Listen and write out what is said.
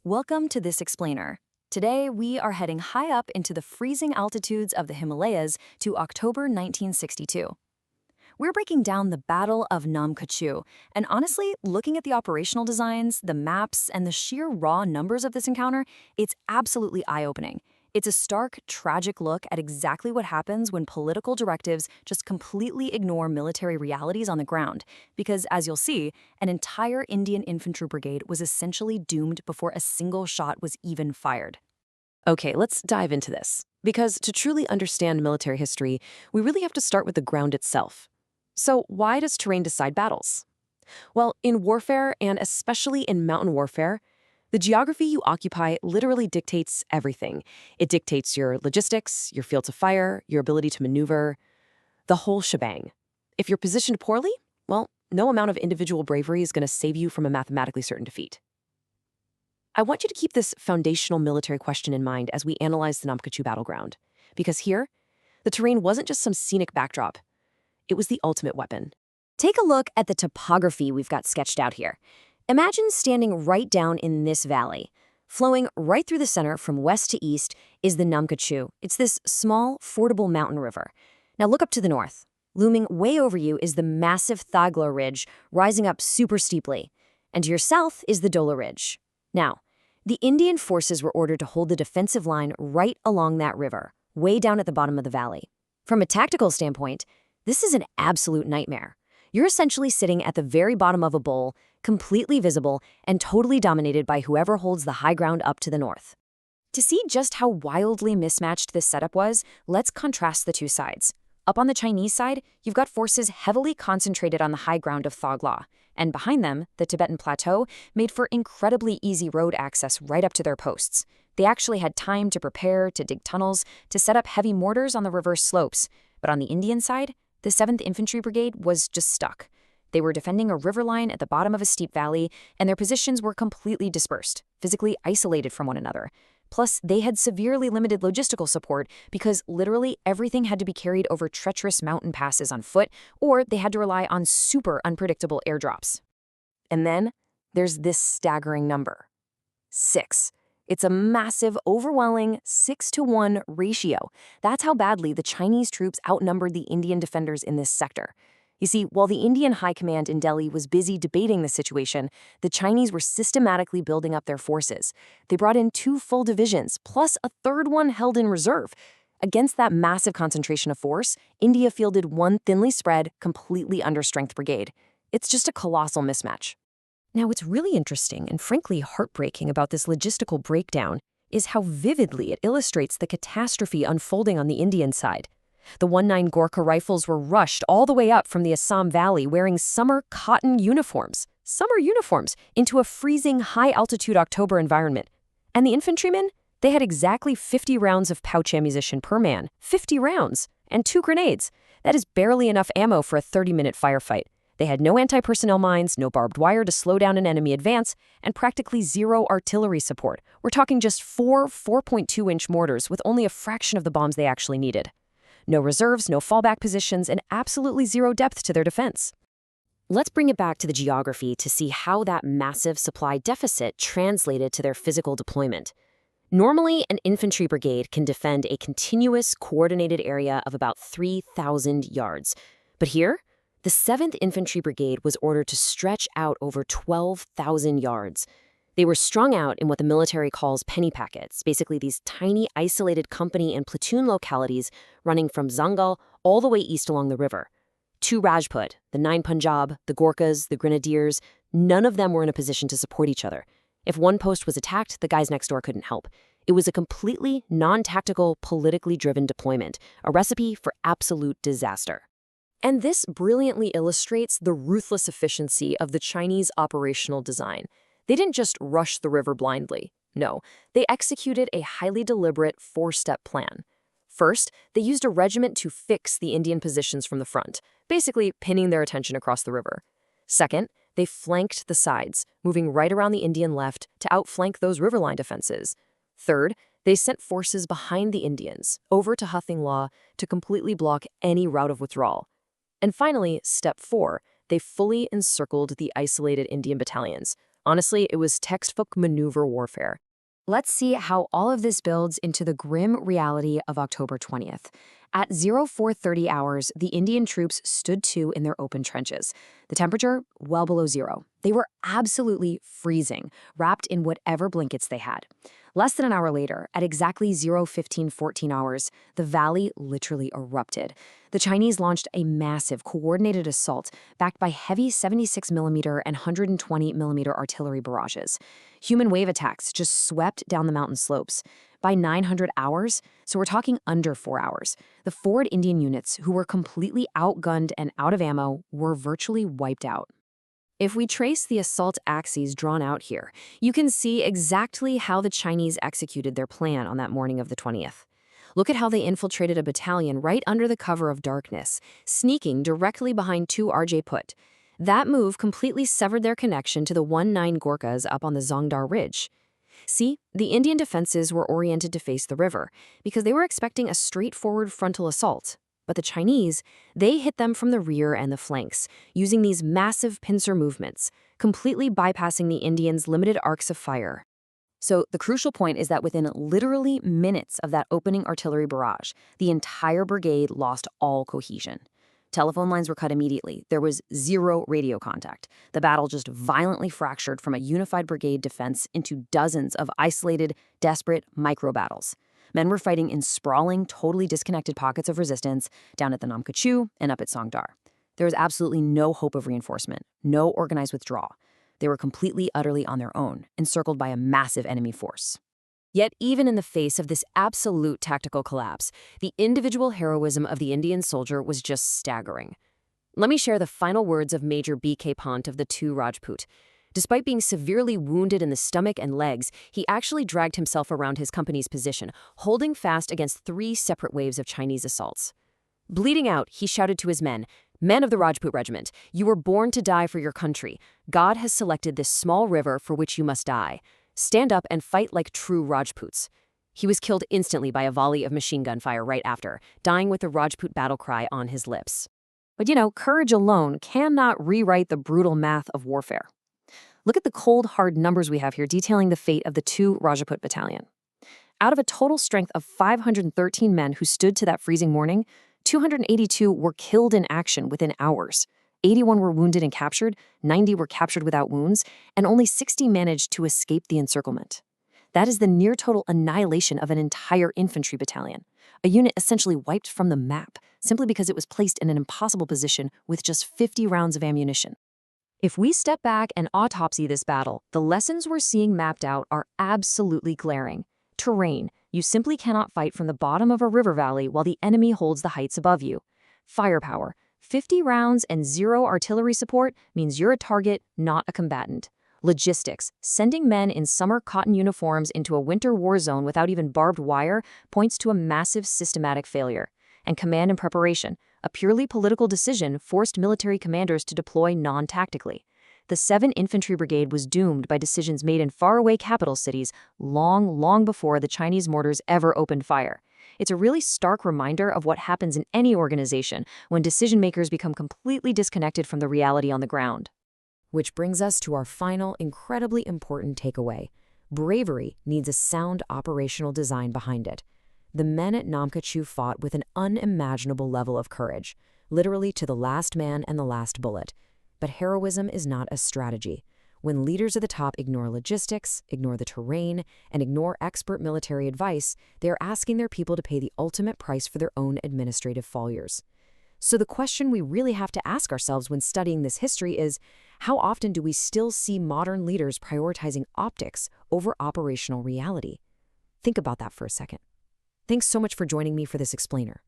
Welcome to this explainer. Today, we are heading high up into the freezing altitudes of the Himalayas to October 1962. We're breaking down the Battle of Namka, and honestly, looking at the operational designs, the maps, and the sheer raw numbers of this encounter, it's absolutely eye-opening. It's a stark, tragic look at exactly what happens when political directives just completely ignore military realities on the ground, because as you'll see, an entire Indian infantry brigade was essentially doomed before a single shot was even fired. Okay, let's dive into this. Because to truly understand military history, we really have to start with the ground itself. So why does terrain decide battles? Well, in warfare, and especially in mountain warfare, the geography you occupy literally dictates everything. It dictates your logistics, your fields of fire, your ability to maneuver, the whole shebang. If you're positioned poorly, well, no amount of individual bravery is going to save you from a mathematically certain defeat. I want you to keep this foundational military question in mind as we analyze the Namka battleground. Because here, the terrain wasn't just some scenic backdrop. It was the ultimate weapon. Take a look at the topography we've got sketched out here. Imagine standing right down in this valley. Flowing right through the center from west to east is the Namka. It's this small, fordable mountain river. Now look up to the north. Looming way over you is the massive Thagla Ridge, rising up super steeply. And to your south is the Dola Ridge. Now, the Indian forces were ordered to hold the defensive line right along that river, way down at the bottom of the valley. From a tactical standpoint, this is an absolute nightmare. You're essentially sitting at the very bottom of a bowl, completely visible and totally dominated by whoever holds the high ground up to the north. To see just how wildly mismatched this setup was, let's contrast the two sides. Up on the Chinese side, you've got forces heavily concentrated on the high ground of Thagla, and behind them, the Tibetan Plateau made for incredibly easy road access right up to their posts. They actually had time to prepare, to dig tunnels, to set up heavy mortars on the reverse slopes. But on the Indian side, the 7th Infantry Brigade was just stuck. They were defending a river line at the bottom of a steep valley, and their positions were completely dispersed, physically isolated from one another. Plus, they had severely limited logistical support because literally everything had to be carried over treacherous mountain passes on foot, or they had to rely on super unpredictable airdrops. And then there's this staggering number: 6. It's a massive, overwhelming 6-to-1 ratio. That's how badly the Chinese troops outnumbered the Indian defenders in this sector. You see, while the Indian High Command in Delhi was busy debating the situation, the Chinese were systematically building up their forces. They brought in 2 full divisions, plus a third one held in reserve. Against that massive concentration of force, India fielded one thinly spread, completely understrength brigade. It's just a colossal mismatch. Now, what's really interesting and frankly heartbreaking about this logistical breakdown is how vividly it illustrates the catastrophe unfolding on the Indian side. The 19 Gorkha rifles were rushed all the way up from the Assam Valley wearing summer cotton uniforms, into a freezing high-altitude October environment. And the infantrymen? They had exactly 50 rounds of pouch ammunition per man, 50 rounds, and 2 grenades. That is barely enough ammo for a 30-minute firefight. They had no anti-personnel mines, no barbed wire to slow down an enemy advance, and practically zero artillery support. We're talking just 4 4.2-inch mortars with only a fraction of the bombs they actually needed. No reserves, no fallback positions, and absolutely zero depth to their defense. Let's bring it back to the geography to see how that massive supply deficit translated to their physical deployment. Normally, an infantry brigade can defend a continuous, coordinated area of about 3,000 yards. But here, the 7th Infantry Brigade was ordered to stretch out over 12,000 yards. They were strung out in what the military calls penny packets, basically these tiny isolated company and platoon localities running from Zangal all the way east along the river. 2 Rajput, the 9 Punjab, the Gorkhas, the Grenadiers, none of them were in a position to support each other. If one post was attacked, the guys next door couldn't help. It was a completely non-tactical, politically driven deployment, a recipe for absolute disaster. And this brilliantly illustrates the ruthless efficiency of the Chinese operational design. They didn't just rush the river blindly. No, they executed a highly deliberate 4-step plan. First, they used a regiment to fix the Indian positions from the front, basically pinning their attention across the river. Second, they flanked the sides, moving right around the Indian left to outflank those riverline defenses. Third, they sent forces behind the Indians, over to Hathingla, to completely block any route of withdrawal. And finally, step 4, they fully encircled the isolated Indian battalions. Honestly, it was textbook maneuver warfare. Let's see how all of this builds into the grim reality of October 20th. At 0430 hours, the Indian troops stood to in their open trenches. The temperature, well below zero. They were absolutely freezing, wrapped in whatever blankets they had. Less than an hour later, at exactly 0:15:14 hours, the valley literally erupted. The Chinese launched a massive, coordinated assault backed by heavy 76mm and 120mm artillery barrages. Human wave attacks just swept down the mountain slopes. By 900 hours, so we're talking under 4 hours, the forward Indian units, who were completely outgunned and out of ammo, were virtually wiped out. If we trace the assault axes drawn out here, you can see exactly how the Chinese executed their plan on that morning of the 20th. Look at how they infiltrated a battalion right under the cover of darkness, sneaking directly behind two RJ Put. That move completely severed their connection to the 19 Gorkhas up on the Zongdar Ridge. See, the Indian defenses were oriented to face the river because they were expecting a straightforward frontal assault. But the Chinese, they hit them from the rear and the flanks, using these massive pincer movements, completely bypassing the Indians' limited arcs of fire. So the crucial point is that within literally minutes of that opening artillery barrage, the entire brigade lost all cohesion. Telephone lines were cut immediately. There was zero radio contact. The battle just violently fractured from a unified brigade defense into dozens of isolated, desperate micro-battles. Men were fighting in sprawling, totally disconnected pockets of resistance down at the Namka and up at Songdar. There was absolutely no hope of reinforcement, no organized withdrawal. They were completely, utterly on their own, encircled by a massive enemy force. Yet even in the face of this absolute tactical collapse, the individual heroism of the Indian soldier was just staggering. Let me share the final words of Major B.K. Pant of the 2 Rajput. Despite being severely wounded in the stomach and legs, he actually dragged himself around his company's position, holding fast against 3 separate waves of Chinese assaults. Bleeding out, he shouted to his men, "Men of the Rajput regiment, you were born to die for your country. God has selected this small river for which you must die. Stand up and fight like true Rajputs." He was killed instantly by a volley of machine gun fire right after, dying with the Rajput battle cry on his lips. But courage alone cannot rewrite the brutal math of warfare. Look at the cold, hard numbers we have here detailing the fate of the 2 Rajput battalion. Out of a total strength of 513 men who stood to that freezing morning, 282 were killed in action within hours. 81 were wounded and captured, 90 were captured without wounds, and only 60 managed to escape the encirclement. That is the near-total annihilation of an entire infantry battalion, a unit essentially wiped from the map, simply because it was placed in an impossible position with just 50 rounds of ammunition. If we step back and autopsy this battle, the lessons we're seeing mapped out are absolutely glaring. Terrain. You simply cannot fight from the bottom of a river valley while the enemy holds the heights above you. Firepower. 50 rounds and 0 artillery support means you're a target, not a combatant. Logistics. Sending men in summer cotton uniforms into a winter war zone without even barbed wire points to a massive systematic failure. And command and preparation. A purely political decision forced military commanders to deploy non-tactically. The 7th Infantry Brigade was doomed by decisions made in faraway capital cities long before the Chinese mortars ever opened fire. It's a really stark reminder of what happens in any organization when decision-makers become completely disconnected from the reality on the ground. Which brings us to our final, incredibly important takeaway. Bravery needs a sound operational design behind it. The men at Namka fought with an unimaginable level of courage, literally to the last man and the last bullet. But heroism is not a strategy. When leaders at the top ignore logistics, ignore the terrain, and ignore expert military advice, they are asking their people to pay the ultimate price for their own administrative failures. So the question we really have to ask ourselves when studying this history is, how often do we still see modern leaders prioritizing optics over operational reality? Think about that for a second. Thanks so much for joining me for this explainer.